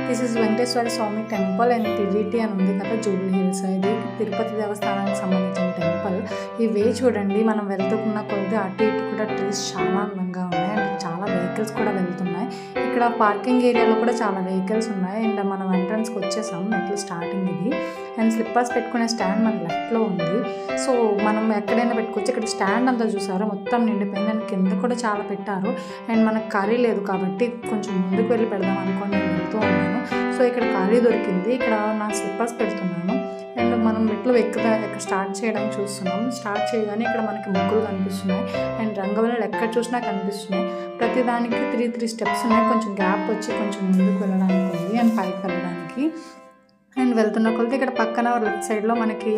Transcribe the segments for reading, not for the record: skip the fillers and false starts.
This is Venkateswara Swami temple and TDT అని ఉంది కదా జూబ్లీ హిల్స్. ఇది తిరుపతి దేవస్థానానికి సంబంధించిన టెంపుల్. ఈ వే చూడండి, మనం వెళ్తున్న కొద్ది అటు ఇటు కూడా ట్రీస్ చాలా అందంగా ఉన్నాయి అండ్ చాలా వెహికల్స్ కూడా వెళ్తున్నాయి. ఇక్కడ పార్కింగ్ ఏరియాలో కూడా చాలా వెహికల్స్ ఉన్నాయి అండ్ మనం ఎంట్రన్స్కి వచ్చేసాం. మెట్లు స్టార్టింగ్ ఇది అండ్ స్లిప్పర్స్ పెట్టుకునే స్టాండ్ మన లెఫ్ట్లో ఉంది. సో మనం ఎక్కడైనా పెట్టుకోవచ్చు. ఇక్కడ స్టాండ్ అంతా చూసారో మొత్తం నిండిపోయింది అండ్ కింద కూడా చాలా పెట్టారు అండ్ మనకు ఖాళీ లేదు కాబట్టి కొంచెం ముందుకు వెళ్ళి పెడదాం అనుకోని నేను వెళ్తూ ఉన్నాను. సో ఇక్కడ ఖాళీ దొరికింది. ఇక్కడ నా స్లిప్పర్స్ పెడుతున్నాను అండ్ మనం మెట్లు ఇక్కడ స్టార్ట్ చేయడానికి చూస్తున్నాం. స్టార్ట్ చేయగానే ఇక్కడ మనకి ముగ్గులు కనిపిస్తున్నాయి అండ్ రంగవల్లులు ఎక్కడ చూసినా కనిపిస్తున్నాయి. ప్రతిదానికి 3 స్టెప్స్ ఉన్నాయి. కొంచెం గ్యాప్ వచ్చి కొంచెం ముందుకు వెళ్ళడానికి ఉంది అండ్ పైకి వెళ్ళడానికి. అండ్ వెళ్తున్న కొలది ఇక్కడ పక్కన లెఫ్ట్ సైడ్లో మనకి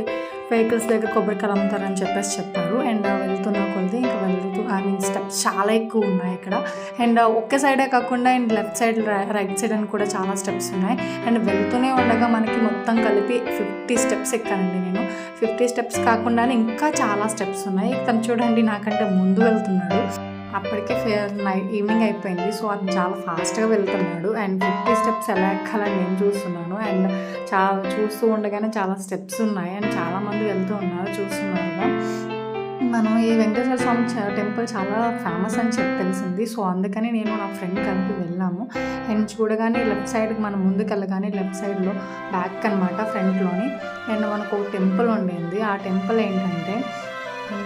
వెహికల్స్ దగ్గర కొబ్బరికాయలు అమ్ముతారని చెప్పారు. అండ్ వెళ్తున్న కొలది ఇంకా వెళ్తూ స్టెప్స్ చాలా ఎక్కువ ఉన్నాయి ఇక్కడ. అండ్ ఒక్క సైడే కాకుండా and left side right side అని కూడా చాలా స్టెప్స్ ఉన్నాయి. అండ్ వెళ్తూనే ఉండగా మనకి మొత్తం కలిపి 50 స్టెప్స్ ఎక్కానండి నేను. 50 స్టెప్స్ కాకుండానే ఇంకా చాలా స్టెప్స్ ఉన్నాయి. తను చూడండి నాకంటే ముందు వెళ్తున్నాడు. అప్పటికే ఈవినింగ్ అయిపోయింది. సో అతను చాలా ఫాస్ట్గా వెళ్తున్నాడు అండ్ 50 స్టెప్స్ ఎలా ఎక్కాలని నేను చూస్తున్నాను. అండ్ చూస్తూ ఉండగానే చాలా స్టెప్స్ ఉన్నాయి అండ్ చాలామంది వెళ్తూ ఉన్నారు చూస్తున్నారుగా. మనం ఈ వెంకటేశ్వర స్వామి టెంపుల్ చాలా ఫేమస్ అని తెలిసింది. సో అందుకని నేను నా ఫ్రెండ్ కలిపి వెళ్ళాము. అండ్ చూడగానే లెఫ్ట్ సైడ్కి మనం ముందుకు వెళ్ళగానే లెఫ్ట్ సైడ్లో బ్యాక్ అనమాట ఫ్రంట్లోని అండ్ మనకు ఒక టెంపుల్ ఉండేది. ఆ టెంపుల్ ఏంటంటే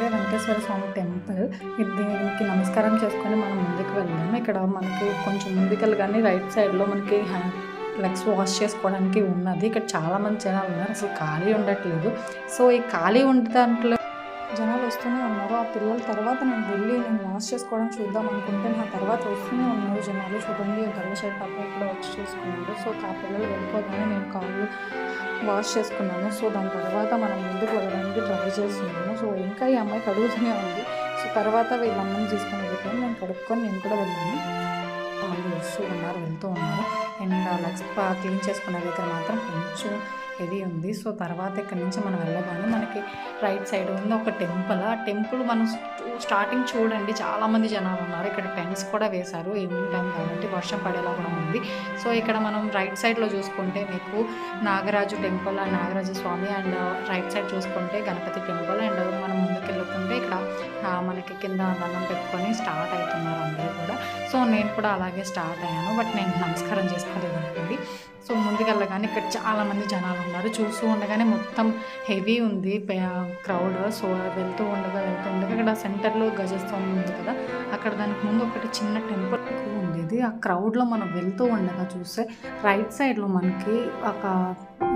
వెంకటేశ్వర స్వామి టెంపుల్. దీనికి నమస్కారం చేసుకొని మనం ముందుకు వెళ్దాము. ఇక్కడ మనకి కొంచెం ముందుకెళ్ళగానే రైట్ సైడ్లో మనకి లెగ్స్ వాష్ చేసుకోవడానికి ఉన్నది. ఇక్కడ చాలామంది జనాలు ఉన్నారు, అసలు ఖాళీ ఉండట్లేదు. సో ఈ ఖాళీ ఉండే దాంట్లో జనాలు వస్తూనే ఉన్నారు. ఆ పిల్లల తర్వాత నేను వాష్ చేసుకోవడం చూద్దాం అనుకుంటే నా తర్వాత వస్తూనే ఉన్నారు జనాలు. చూడండి గల్ల షర్ట్ అప్పుడు వాష్ చేసుకున్నారు. సో ఆ పిల్లలు వెళ్ళిపోగానే నేను కాళ్ళు వాష్ చేసుకున్నాను. సో దాని తర్వాత మనం ముందుకు వెళ్ళడానికి ట్రై చేస్తున్నాను. సో ఇంకా ఈ అమ్మాయి కడుగుతూనే ఉంది. సో తర్వాత వీళ్ళమ్మని తీసుకొని వెళ్ళిపోయి నేను కడుక్కొని నేను కూడా వెళ్ళాను. వాళ్ళు వస్తూ ఉన్నారు, వెళ్తూ ఉన్నారు. అండ్ లెగ్స్ క్లీన్ చేసుకునే దగ్గర మాత్రం కొంచెం హెవీ ఉంది. సో తర్వాత ఇక్కడ నుంచి మనం వెళ్ళగానే మనకి రైట్ సైడ్ ఉంది ఒక టెంపుల్. ఆ టెంపుల్ మనం స్టార్టింగ్ చూడండి చాలామంది జనాలు ఉన్నారు. ఇక్కడ టెంట్స్ కూడా వేశారు ఈవినింగ్ టైం కాబట్టి వర్షం పడేలా కూడా ఉంది. సో ఇక్కడ మనం రైట్ సైడ్లో చూసుకుంటే మీకు Nagaraju temple and Nagaraja Swamy and right side చూసుకుంటే గణపతి టెంపుల్. అండ్ మనం ముందుకు వెళ్ళుకుంటే ఇక్కడ మనకి కింద దండం పెట్టుకొని స్టార్ట్ అవుతున్నారు అందరూ కూడా. సో నేను కూడా అలాగే స్టార్ట్ అయ్యాను, బట్ నేను నమస్కారం చేసుకోలేదు అనుకోండి. సో ముందుకెళ్ళగానే ఇక్కడ చాలామంది జనాలు ఉన్నారు. చూస్తూ ఉండగానే మొత్తం హెవీ ఉంది క్రౌడ్. సో వెళ్తూ ఉండగా ఇక్కడ సెంటర్లో గజస్వామి ఉంది కదా, అక్కడ దానికి ముందు ఒకటి చిన్న టెంపుల్ ఉండేది. ఆ క్రౌడ్లో మనం వెళ్తూ ఉండగా చూస్తే రైట్ సైడ్లో మనకి ఒక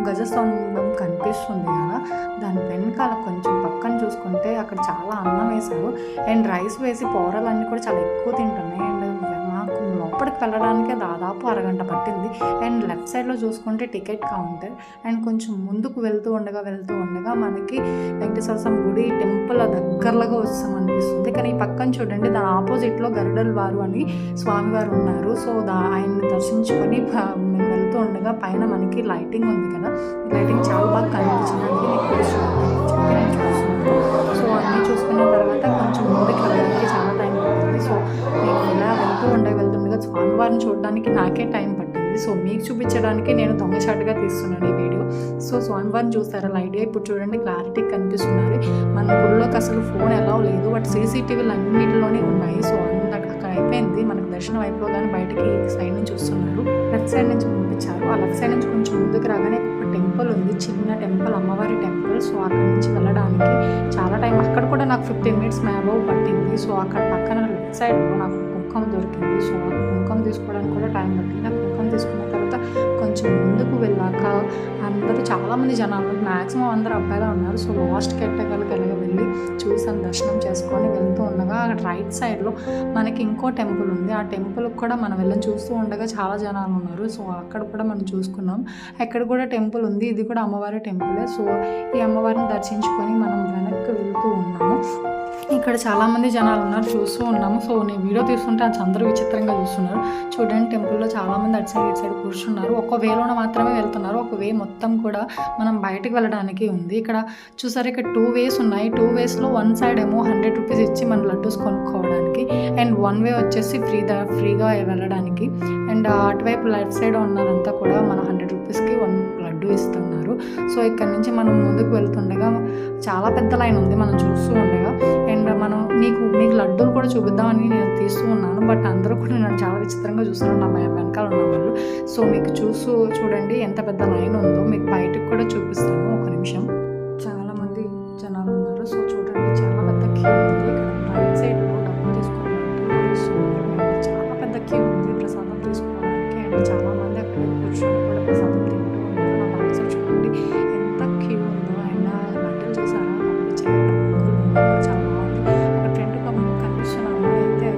గజస్తంభం కనిపిస్తుంది కదా, దాని వెనకాల కొంచెం పక్కన చూసుకుంటే అక్కడ చాలా అన్నం వేశారు అండ్ రైస్ వేసి పౌరాలన్నీ కూడా చాలా ఎక్కువ తింటున్నాయి. అండ్ నాకు లోపలికి వెళ్ళడానికే దాదాపు అరగంట పట్టింది. అండ్ లెఫ్ట్ సైడ్లో చూసుకుంటే టికెట్ కౌంటర్ అండ్ కొంచెం ముందుకు వెళ్తూ ఉండగా మనకి వెంకటేశ్వర స్వామి గుడి టెంపుల్ దగ్గరలోగా వస్తామనిపిస్తుంది. కానీ ఈ పక్కన చూడండి దాని ఆపోజిట్లో గరుడల్ వారు అని స్వామివారు ఉన్నారు. సో ఆయన్ని దర్శించుకొని మేము వెళ్తూ ఉండగా పైన మనకి లైటింగ్ ఉంది కదా, ఈ లైటింగ్ చాలా బాగా కనిపించింది. సో అన్నీ చూసుకున్న తర్వాత కొంచెం ముందుకు వెళ్ళడానికి చాలా టైం పట్టింది. సో నేను ఇలా వెళ్తుండగా స్వామివారిని చూడడానికి నాకే టైం పట్టింది. సో మీకు చూపించడానికి నేను దొంగచాటుగా తీస్తున్నాను ఈ వీడియో. సో స్వామివారిని చూస్తారా లైట్గా ఇప్పుడు చూడండి క్లారిటీ కనిపిస్తున్నారు. మన గుళ్ళోకి అసలు ఫోన్ ఎలా లేదు, బట్ CCTVలు అన్నింటిలోనే ఉన్నాయి. సో అక్కడ అయిపోయింది. మనకు దర్శనం అయిపోగానే బయటికి సైడ్ నుంచి వస్తున్నారు, లెఫ్ట్ సైడ్ నుంచి పంపించారు. ఆ లెఫ్ట్ సైడ్ నుంచి కొంచెం ముందుకు రాగానే ఒక టెంపుల్ ఉంది, చిన్న టెంపుల్, అమ్మవారి టెంపుల్. సో అక్కడ నుంచి వెళ్ళడానికి చాలా టైం, అక్కడ కూడా నాకు 15 మినిట్స్ అబౌవ్ పట్టింది. సో అక్కడ పక్కన లెఫ్ట్ సైడ్లో నాకు కుంకుమ దొరికింది. సో ఆ కుంకుమ తీసుకోవడానికి కూడా టైం పట్టింది. ఆ కుంకుమ తీసుకున్న తర్వాత కొంచెం ముందుకు వెళ్ళాక అందరూ చాలామంది జనాలు, మ్యాక్సిమం అందరూ అబ్బాయిలో ఉన్నారు. సో లాస్ట్కి ఎట్టగలగా వెళ్ళి చూసాను, దర్శనం చేసుకొని వెళ్తూ ఉండగా అక్కడ రైట్ సైడ్లో మనకి ఇంకో టెంపుల్ ఉంది. ఆ టెంపుల్కి కూడా మనం వెళ్ళని చూస్తూ ఉండగా చాలా జనాలు ఉన్నారు. సో అక్కడ కూడా మనం చూసుకున్నాం. అక్కడ కూడా టెంపుల్ ఉంది, ఇది కూడా అమ్మవారి టెంపులే. సో ఈ అమ్మవారిని దర్శించుకొని మనం వెనక్కి వెళ్తూ ఉన్నాము. ఇక్కడ చాలామంది జనాలు ఉన్నారు, చూస్తూ ఉన్నాము. సో నేను వీడియో తీసుకుంటే అందరూ విచిత్రంగా చూస్తున్నారు. చూడండి టెంపుల్లో చాలామంది అటు సైడ్ ఇటు సైడ్ కూర్చున్నారు. ఒక వేలోనే మాత్రమే వెళ్తున్నారు, ఒక వే మొత్తం కూడా మనం బయటకు వెళ్ళడానికి ఉంది. ఇక్కడ చూసారు, ఇక్కడ 2 వేస్ ఉన్నాయి. 2 వేస్లో 1 సైడ్ ఏమో 100 రూపీస్ ఇచ్చి మన లడ్డూస్ కొనుక్కోవడానికి, అండ్ 1 వే వచ్చేసి ఫ్రీగా వెళ్ళడానికి. అండ్ అటువైపు లెఫ్ట్ సైడ్ ఉన్నదంతా కూడా మన 100 రూపీస్కి 1 లడ్డు ఇస్తున్నారు. సో ఇక్కడ నుంచి మనం ముందుకు వెళ్తుండగా చాలా పెద్ద లైన్ ఉంది మనం చూస్తూ ఉండగా. అండ్ మనం మీకు లడ్డూలు కూడా చూపిద్దామని నేను తీస్తూ ఉన్నాను, బట్ అందరూ కూడా నన్ను చాలా విచిత్రంగా చూస్తున్నారు నా వెనకాల ఉన్న వాళ్ళు. సో మీకు చూడండి ఎంత పెద్ద లైన్ ఉందో. మీకు బయటకు కూడా చూపిస్తాము ఒక నిమిషం. చాలామంది జనాలు ఉన్నారు. సో చూడండి, చాలా పెద్ద క్యూ ఉంది. ఇక్కడ రైట్ సైడ్లో డబ్బులు తీసుకోవడానికి చాలా పెద్ద క్యూ ఉంది ప్రసాదం తీసుకోవడానికి. అండ్ చాలామంది అక్కడ కూర్చొని కూడా ప్రసాదం తింటూ ఉన్నారు. నా బ్యాక్ సైడ్ చూడండి ఎంత క్యూ ఉందో. అండ్ లడ్డూలు చూసారా, చాలా బాగుంది. ఒక ఫ్రెండ్ కనిపిస్తున్న అమ్మాయి అయితే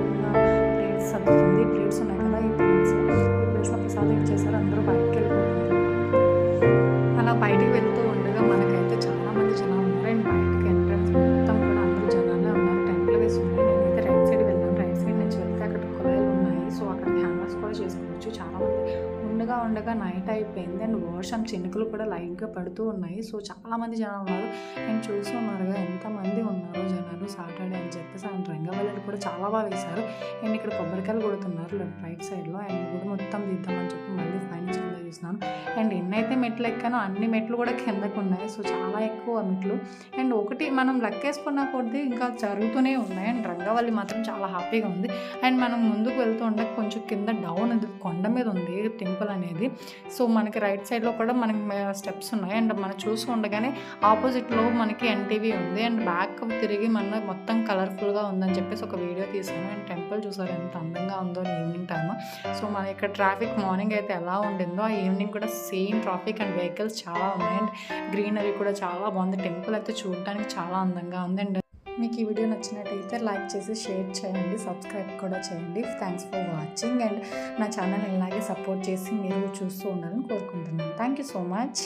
ప్లేట్స్ సర్దుతుంది. ప్లేట్స్ ఉన్నాయి కదా, ఈ ప్లేట్స్లో ప్రసాదం ఇచ్చేసారు. అందరూ బయటకు వెళ్ళిపోతున్నారు. అలా బయటికి వెళ్తూ ఉండగా మనకైతే చాలామంది జనాలు ఉన్నారు. అండ్ బయటకి ఎంట్రన్స్ మొత్తం కూడా అందరూ జనాలే ఉన్నారు. టెంట్లు వేసి ఉన్నాయి. నేనైతే రైట్ సైడ్ వెళ్ళాను. రైట్ సైడ్ నుంచి వెళ్తే అక్కడ కుళాయిలు ఉన్నాయి. సో అక్కడ హ్యాంగర్స్ కూడా చేసుకోవచ్చు. చాలామంది ఉండగా నైట్ అయిపోయింది. అండ్ వర్షం చినుకులు కూడా లైట్గా పడుతూ ఉన్నాయి. సో చాలామంది జనాలు ఉన్నారు. అండ్ చూస్తున్నారుగా ఎంతమంది ఉన్నారు జనాలు. సాటర్డే అని చెప్పేసి అండ్ రంగవల్లిని కూడా చాలా బాగా వేశారు. అండ్ ఇక్కడ కొబ్బరికాయలు కొడుతున్నారు రైట్ సైడ్లో. అండ్ గుడి మొత్తం తీద్దామని చెప్పి మళ్ళీ పైనుంచి కింద చూస్తున్నాను. అండ్ ఎన్నైతే మెట్లు ఎక్కానో అన్ని మెట్లు కూడా కిందకు ఉన్నాయి. సో చాలా ఎక్కువ మెట్లు. అండ్ ఒకటి మనం లెక్కేసుకున్న కొద్దీ ఇంకా జరుగుతూనే ఉన్నాయి. అండ్ రంగవల్లి మాత్రం చాలా హ్యాపీగా ఉంది. అండ్ మనం ముందుకు వెళ్తూ ఉంటే కొంచెం కింద డౌన్ ఉంది, కొండ మీద ఉంది టెంపుల్ అనేది. సో మనకి రైట్ సైడ్లో కూడా మనకి స్టెప్స్ ఉన్నాయి. అండ్ మనం చూసి ఉండగానే ఆపోజిట్లో మనకి ఎన్టీవీ ఉంది. అండ్ బ్యాక్ తిరిగి మన మొత్తం కలర్ఫుల్గా ఉందని చెప్పేసి ఒక వీడియో తీసాను. అండ్ టెంపుల్ చూసారు ఎంత అందంగా ఉందో ఈవినింగ్ టైమ్. సో మన ఇక్కడ ట్రాఫిక్ మార్నింగ్ అయితే ఎలా ఉండిందో ఆ ఈవినింగ్ కూడా సేమ్ ట్రాఫిక్ అండ్ వెహికల్స్ చాలా ఉన్నాయి. అండ్ గ్రీనరీ కూడా చాలా బాగుంది. టెంపుల్ అయితే చూడడానికి చాలా అందంగా ఉంది. అండ్ మీకు ఈ వీడియో నచ్చినట్టయితే లైక్ చేసి షేర్ చేయండి, సబ్స్క్రైబ్ కూడా చేయండి. Thanks for watching. అండ్ నా ఛానల్ ఇలాగే సపోర్ట్ చేసి మీరు చూస్తూ ఉండాలని కోరుకుంటున్నాను. Thank you so much.